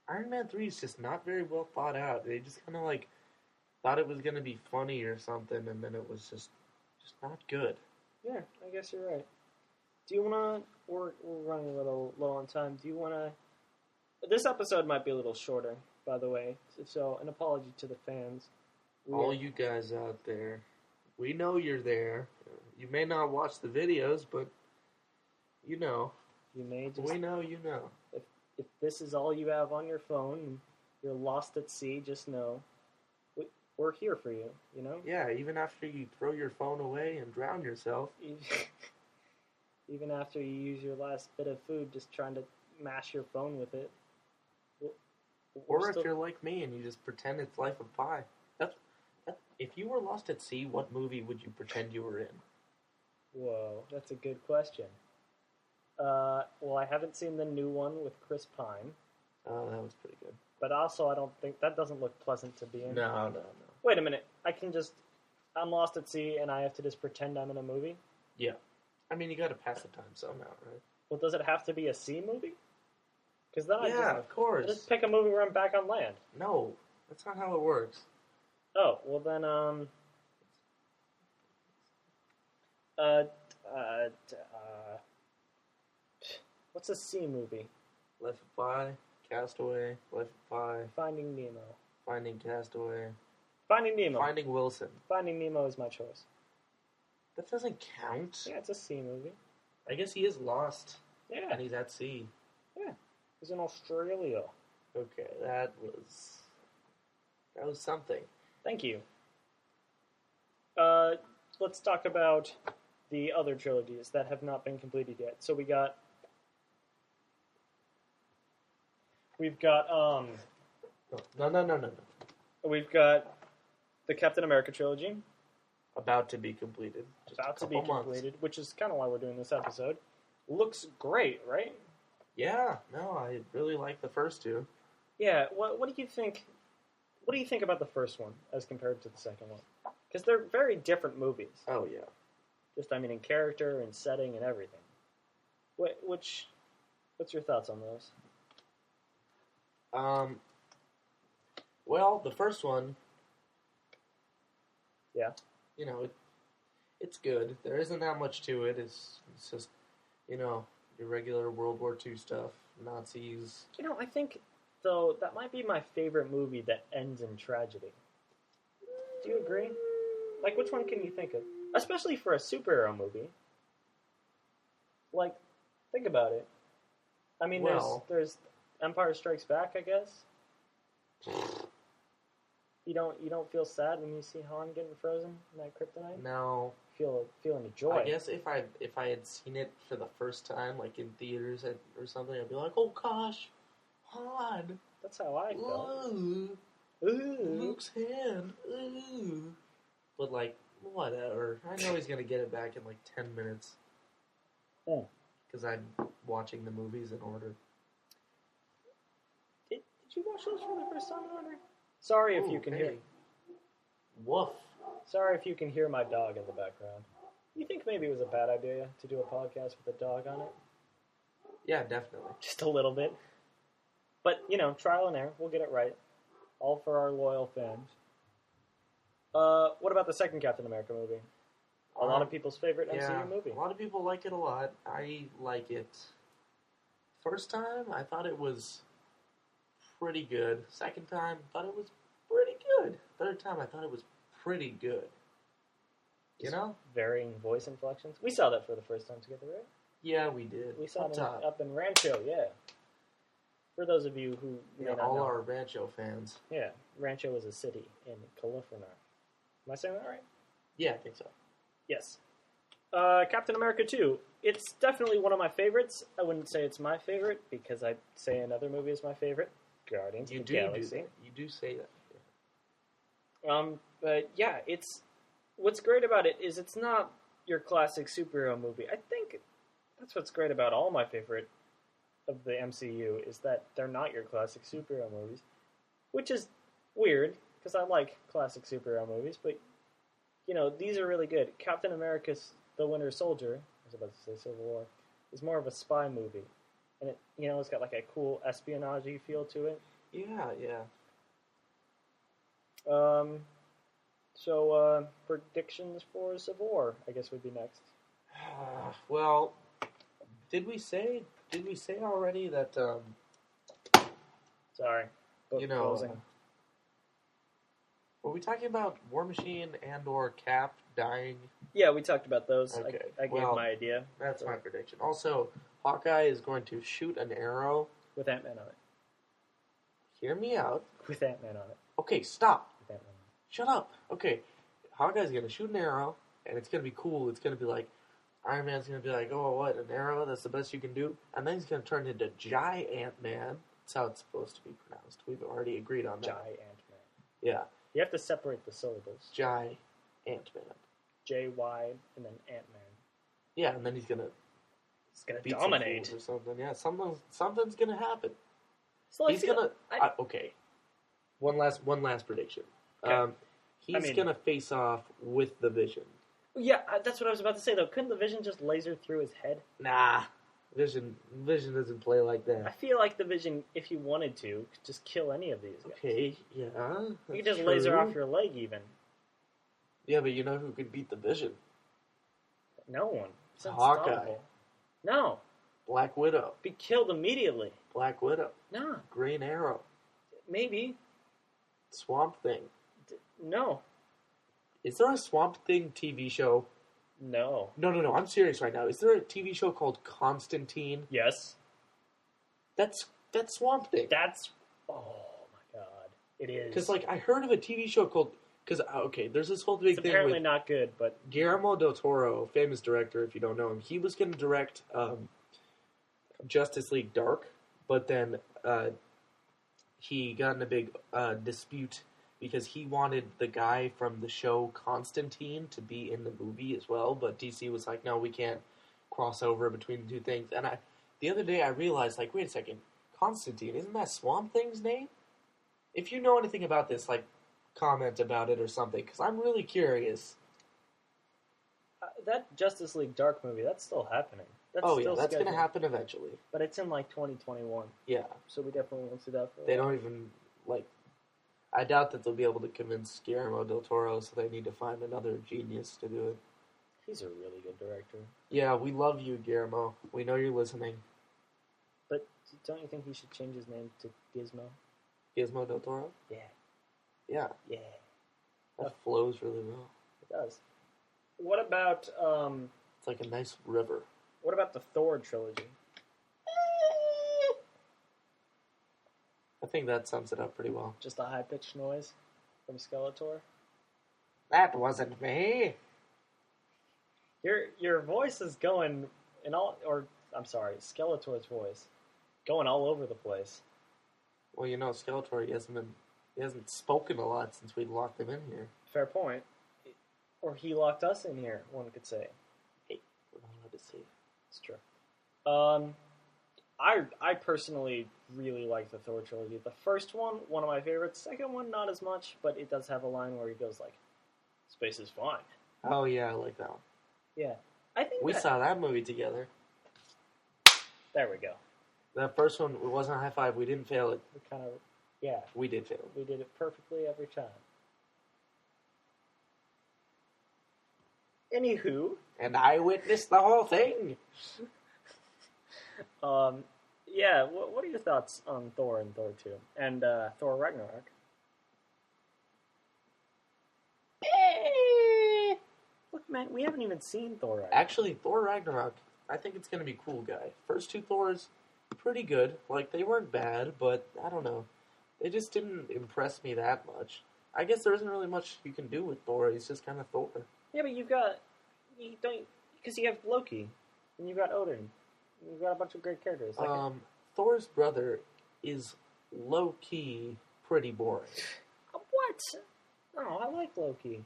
Iron Man 3 is just not very well thought out. They just kind of like thought it was going to be funny or something, and then it was just not good. Yeah, I guess you're right. Do you want to... We're running a little low on time. Do you want to... This episode might be a little shorter, by the way, so an apology to the fans. All you guys out there, we know you're there. You may not watch the videos, but you know. You may just... We know you know. If this is all you have on your phone and you're lost at sea, just know we're here for you, you know? Yeah, even after you throw your phone away and drown yourself. Even after you use your last bit of food just trying to mash your phone with it. Or if you're like me and you just pretend it's Life of Pi. If you were lost at sea, what movie would you pretend you were in? Whoa, that's a good question. Well, I haven't seen the new one with Chris Pine. Oh, that was pretty good. But also, I don't think... That doesn't look pleasant to be in. No. Wait a minute. I'm lost at sea and I have to just pretend I'm in a movie? Yeah. I mean, you gotta pass the time somehow, right? Well, does it have to be a sea movie? Because then of course. I just pick a movie where I'm back on land. No, that's not how it works. Oh, well then, what's a sea movie? Life of Pi, Castaway, Life of Pi, Finding Nemo. Finding Castaway. Finding Nemo. Finding Wilson. Finding Nemo is my choice. That doesn't count. Yeah, it's a sea movie. I guess he is lost. Yeah. And he's at sea. Yeah. He's in Australia. Okay, that was something. Thank you. Let's talk about the other trilogies that have not been completed yet. So we've got No. We've got the Captain America trilogy. About to be completed. Just about a to be couple months. completed, which is kind of why we're doing this episode. Looks great, right? Yeah, no, I really like the first two. Yeah. What do you think? What do you think about the first one as compared to the second one? Because they're very different movies. Oh, yeah. Just, I mean, in character and setting and everything. What's your thoughts on those? Well, the first one, Yeah. you know, it's good. There isn't that much to it. It's just, you know, your regular World War II stuff, Nazis. You know, I think, though, that might be my favorite movie that ends in tragedy. Do you agree? Like, which one can you think of? Especially for a superhero movie. Like, think about it. I mean, Well, there's Empire Strikes Back, I guess. You don't feel sad when you see Han getting frozen in that kryptonite? no. Feeling the joy. I guess if I had seen it for the first time, like in theaters or something, I'd be like, oh gosh, Han. That's how I felt. Ooh, Ooh. Luke's hand. Ooh. But like, whatever. I know he's gonna get it back in like 10 minutes. Oh. Because I'm watching the movies in order. Did you watch those for the first time in order? Sorry if you can hear. Woof. Sorry if you can hear my dog in the background. You think maybe it was a bad idea to do a podcast with a dog on it? Yeah, definitely. Just a little bit. But, you know, trial and error. We'll get it right. All for our loyal fans. What about the second Captain America movie? A lot of people's favorite MCU movie. A lot of people like it a lot. I like it. First time, I thought it was pretty good. Second time, thought it was pretty good. Third time, I thought it was pretty good. You know? Varying voice inflections. We saw that for the first time together, right? Yeah, we did. We saw it up in Rancho, yeah. For those of you who may not all know. our Rancho fans. Yeah, Rancho is a city in California. Am I saying that right? Yeah, I think so. Yes. Captain America 2. It's definitely one of my favorites. I wouldn't say it's my favorite because I'd say another movie is my favorite. Guardians of the Galaxy. You do say that. But yeah, what's great about it is it's not your classic superhero movie. I think that's what's great about all my favorite of the MCU is that they're not your classic superhero movies, which is weird because I like classic superhero movies, but you know, these are really good. Captain America's The Winter Soldier, I was about to say Civil War, is more of a spy movie. And it, you know, it's got like a cool espionage-y feel to it. Yeah. So, predictions for Civil War, I guess, would be next. Well, did we say already that, Sorry. Book you know, closing. were we talking about War Machine and or Cap dying? Yeah, we talked about those. Okay, I gave my idea. That's my prediction. Also, Hawkeye is going to shoot an arrow. With Ant-Man on it. Hear me out. With Ant-Man on it. Okay, stop. With Ant-Man on Shut up. Okay, Hawkeye's going to shoot an arrow, and it's going to be cool. It's going to be like, Iron Man's going to be like, oh, what, an arrow? That's the best you can do? And then he's going to turn into Giant Man. That's how it's supposed to be pronounced. We've already agreed on it. that. Giant-Man. Yeah. You have to separate the syllables. Giant Man. J-Y and then Ant-Man. Yeah, and then he's going to dominate. Or something. Yeah, something's going to happen. So He's going to... Okay. One last prediction. Okay. He's going to face off with the Vision. Yeah, that's what I was about to say, though. Couldn't the Vision just laser through his head? Nah. Vision doesn't play like that. I feel like the Vision, if he wanted to, could just kill any of these guys. Okay, yeah. You could just laser off your leg, even. Yeah, but you know who could beat the Vision? No one. It's Hawkeye. unstoppable. No. Black Widow. Be killed immediately. Black Widow. No. Green Arrow. Maybe. Swamp Thing. No. Is there a Swamp Thing TV show? No. No. I'm serious right now. Is there a TV show called Constantine? Yes. That's Swamp Thing. Oh my god. It is. Because, like, I heard of a TV show called... Because, okay, there's this whole big thing apparently with... not good, but... Guillermo del Toro, famous director, if you don't know him, he was going to direct Justice League Dark, but then he got in a big dispute because he wanted the guy from the show Constantine to be in the movie as well, but DC was like, no, we can't cross over between the two things. And the other day I realized, like, wait a second, Constantine, isn't that Swamp Thing's name? If you know anything about this, like, comment about it or something, because I'm really curious. That Justice League Dark movie, that's still happening. That's that's going to happen eventually. But it's in, like, 2021. Yeah. So we definitely won't see that for a They while. don't even, like... I doubt that they'll be able to convince Guillermo del Toro, so they need to find another genius to do it. He's a really good director. Yeah, we love you, Guillermo. We know you're listening. But don't you think he should change his name to Gizmo? Gizmo del Toro? Yeah. Yeah. Yeah. That flows really well. It does. What about, It's like a nice river. what about the Thor trilogy? I think that sums it up pretty well. Just a high-pitched noise from Skeletor? That wasn't me. Your voice is going Skeletor's voice, going all over the place. Well, you know, Skeletor, he hasn't spoken a lot since we locked him in here. Fair point. Or he locked us in here, one could say. Hey, we're not allowed to say. It's true. I personally really like the Thor trilogy. The first one of my favorites. Second one, not as much, but it does have a line where he goes like, "Space is fine." Oh yeah, I like that one. Yeah, I think We saw that movie together. There we go. That first one, it wasn't a high five. We didn't fail it. We kind of, yeah, We did fail. we did it perfectly every time. Anywho, And I witnessed the whole thing. yeah. What are your thoughts on Thor and Thor 2 and Thor Ragnarok? Look, man, we haven't even seen Thor Ragnarok. Actually, Thor Ragnarok, I think it's going to be cool, guy. First two Thors, pretty good. Like, they weren't bad, but I don't know. They just didn't impress me that much. I guess there isn't really much you can do with Thor. He's just kind of Thor. Yeah, but you have Loki, and you've got Odin. You've got a bunch of great characters. Like Thor's brother is low-key pretty boring. what? No, I like Loki.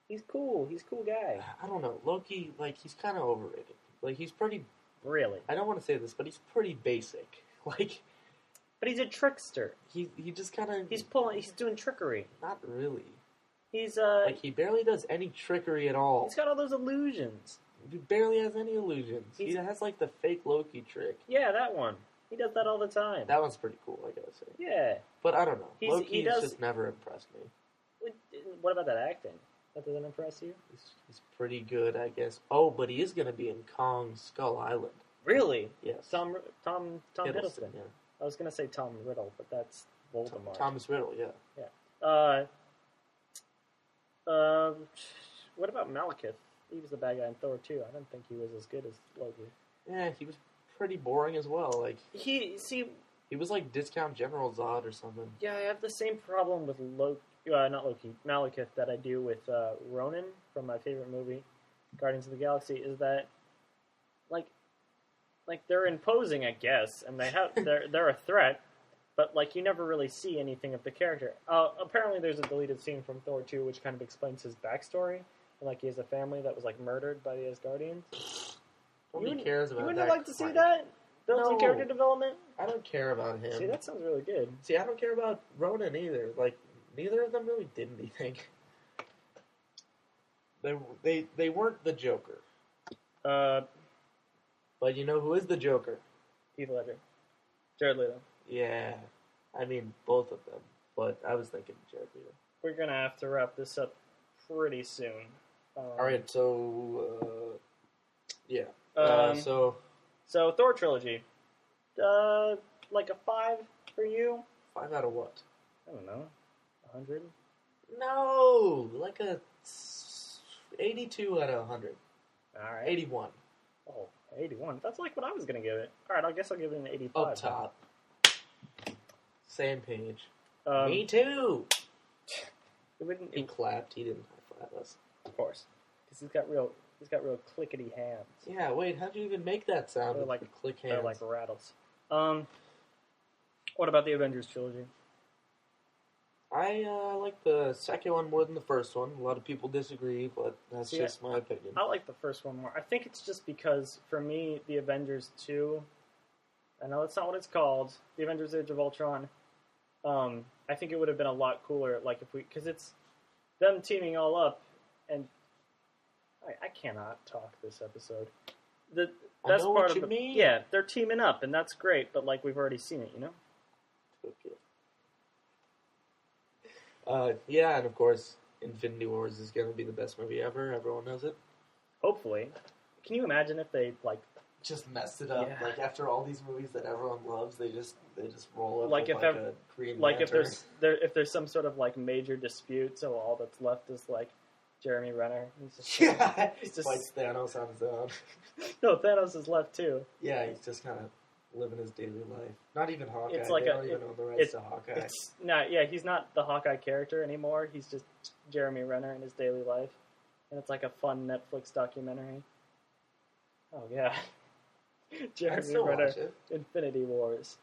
He's cool. He's a cool guy. I don't know. Loki, like, he's kind of overrated. Like, he's pretty... Really? I don't want to say this, but he's pretty basic. Like... But he's a trickster. He just kind of... He's doing trickery. Not really. He's Like, he barely does any trickery at all. He's got all those illusions. He barely has any illusions. He has, like, the fake Loki trick. Yeah, that one. He does that all the time. That one's pretty cool, I gotta say. Yeah. But I don't know. He Loki's does... just never impressed me. What about that acting? That doesn't impress you? He's pretty good, I guess. Oh, but he is going to be in Kong Skull Island. Really? Yes. Tom Hiddleston. Yeah. I was going to say Tom Riddle, but that's Voldemort. Thomas Riddle, yeah. Yeah. What about Malekith? He was the bad guy in Thor 2. I don't think he was as good as Loki. Yeah, he was pretty boring as well. Like He was like Discount General Zod or something. yeah, I have the same problem with Malekith that I do with Ronan from my favorite movie, Guardians of the Galaxy, is that like they're imposing, I guess, and they're a threat, but like you never really see anything of the character. Apparently, there's a deleted scene from Thor 2 which kind of explains his backstory, and like he has a family that was like murdered by the Asgardians. Nobody cares about that. You wouldn't like to see that? Build some character development? I don't care about him. See, that sounds really good. See, I don't care about Ronan either. Like, neither of them really did anything. They weren't the Joker. But you know who is the Joker? Heath Ledger. Jared Leto. Yeah. I mean, both of them. But I was thinking Jared Leto. We're going to have to wrap this up pretty soon. Alright, so... yeah. So Thor trilogy. Like a 5 for you? 5 out of what? I don't know. 100? No! Like a 82 out of 100. Alright. 81. Oh, 81. That's like what I was going to give it. Alright, I guess I'll give it an 85. Up top. Same page. Um, Me too! He clapped. He didn't high-five us. Of course. Because he's got real clickety hands. Yeah, wait, how'd you even make that sound? They're like click hands. They're like rattles. What about the Avengers trilogy? I like the second one more than the first one. A lot of people disagree, but that's See, just my opinion. I like the first one more. I think it's just because, for me, the Avengers 2, I know that's not what it's called, the Avengers Age of Ultron, I think it would have been a lot cooler, like, if we, because it's them teaming all up, and I cannot talk this episode. The best know part what of you mean. Yeah, they're teaming up, and that's great, but, like, we've already seen it, you know? Okay. Yeah, and of course, Infinity Wars is going to be the best movie ever. Everyone knows it. Hopefully. Can you imagine if they, like... Just messed it up. Yeah. Like, after all these movies that everyone loves, they just roll up Like with, if a Green like Lantern. if there's some sort of, like, major dispute, so all that's left is, like, Jeremy Renner. He's just, Yeah, he's just... fights Thanos on his own. No, Thanos is left, too. Yeah, he's just kind of living his daily life. Not even Hawkeye. It's like they don't even own the rights to Hawkeye. He's not the Hawkeye character anymore. He's just Jeremy Renner in his daily life. And it's like a fun Netflix documentary. Oh, yeah. Jeremy Renner, Infinity Wars.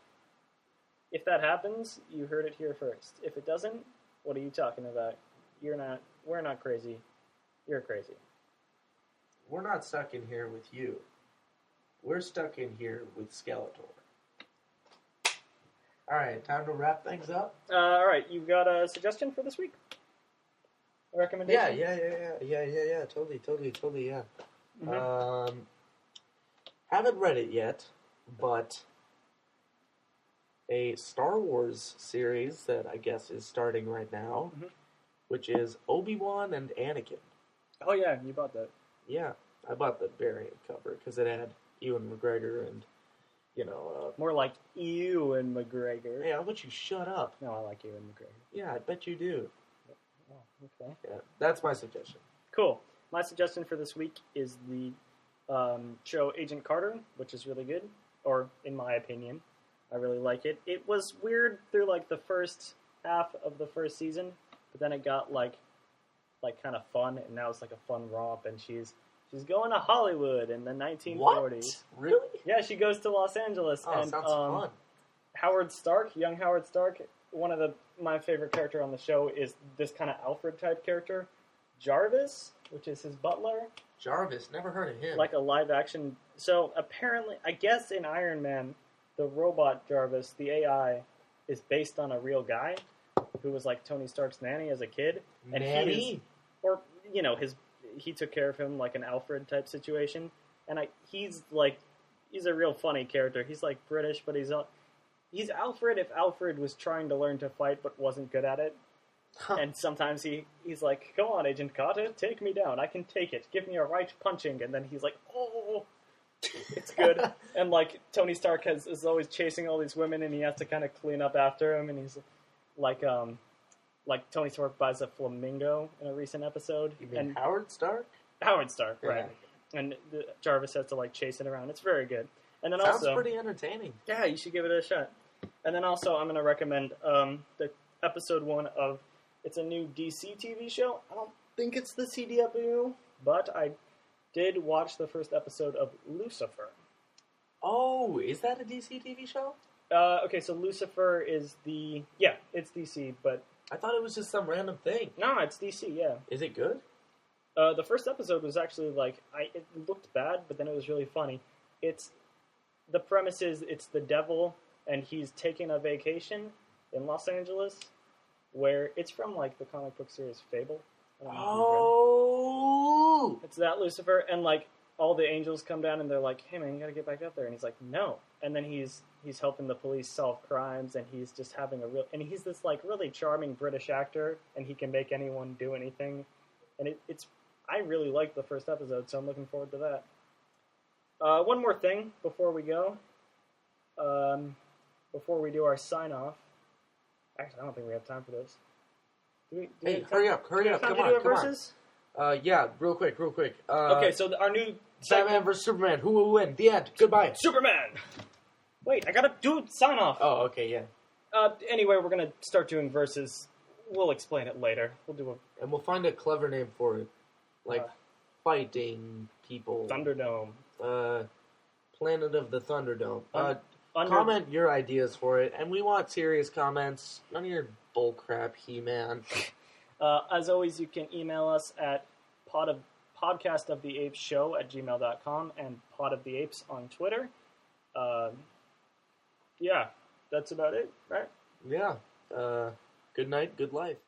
If that happens, you heard it here first. If it doesn't, what are you talking about? We're not crazy. You're crazy. We're not stuck in here with you. We're stuck in here with Skeletor. Alright, time to wrap things up? Alright, you got a suggestion for this week? A recommendation? Yeah. Totally, yeah. Mm-hmm. Haven't read it yet, but a Star Wars series that I guess is starting right now, which is Obi-Wan and Anakin. Oh yeah, you bought that. Yeah, I bought the variant cover because it had Ewan McGregor and, more like Ewan McGregor. Hey, how about you shut up? No, I like Ewan McGregor. Yeah, I bet you do. Oh, okay. Yeah, that's my suggestion. Cool. My suggestion for this week is the show Agent Carter, which is really good, or in my opinion, I really like it. It was weird through like the first half of the first season, but then it got like kind of fun, and now it's like a fun romp, and she's going to Hollywood in the 1940s. What? Really? Yeah, she goes to Los Angeles, Oh, and sounds fun. Howard Stark, young Howard Stark, one of my favorite character on the show is this kind of Alfred type character, Jarvis, which is his butler. Jarvis, never heard of him. Like a live action. So apparently, I guess in Iron Man, the robot Jarvis, the AI, is based on a real guy who was like Tony Stark's nanny as a kid. And nanny? He took care of him like an Alfred type situation. And he's a real funny character. He's like British, but he's Alfred if Alfred was trying to learn to fight but wasn't good at it. Huh. And sometimes he's like, "Go on, Agent Carter, take me down. I can take it. Give me a right punching." And then he's like, "Oh, it's good." And like Tony Stark is always chasing all these women, and he has to kind of clean up after him. And he's like Tony Stark buys a flamingo in a recent episode. You mean Howard Stark? Howard Stark, right? Yeah. And Jarvis has to like chase it around. It's very good. And then sounds pretty entertaining. Yeah, you should give it a shot. And then also, I'm going to recommend the episode 1 of. It's a new DC TV show. I don't think it's the CW, but I did watch the first episode of Lucifer. Oh, is that a DC TV show? Okay, so Lucifer is it's DC, but... I thought it was just some random thing. No, it's DC, yeah. Is it good? The first episode was actually, it looked bad, but then it was really funny. The premise is, it's the devil, and he's taking a vacation in Los Angeles, where it's from, the comic book series Fable. Oh! It's that Lucifer, and, all the angels come down, and they're like, "Hey, man, you gotta get back up there." And he's like, "No." And then he's helping the police solve crimes, and he's just having and he's this, really charming British actor, and he can make anyone do anything. And I really liked the first episode, so I'm looking forward to that. One more thing before we go. Before we do our sign-off. Actually, I don't think we have time for this. Hurry up. Come on. Yeah, real quick. Okay, so our new... Batman vs. Superman. Who will win? The end. Goodbye. Superman! Wait, I gotta do sign-off. Oh, okay, yeah. Anyway, we're gonna start doing verses. We'll explain it later. And we'll find a clever name for it. Fighting people. Thunderdome. Planet of the Thunderdome. Comment your ideas for it, and we want serious comments. None of your bullcrap, He-Man. As always, you can email us at podcastoftheapesshow@gmail.com and podoftheapes on Twitter. Yeah, that's about it, right? Yeah. Good night, good life.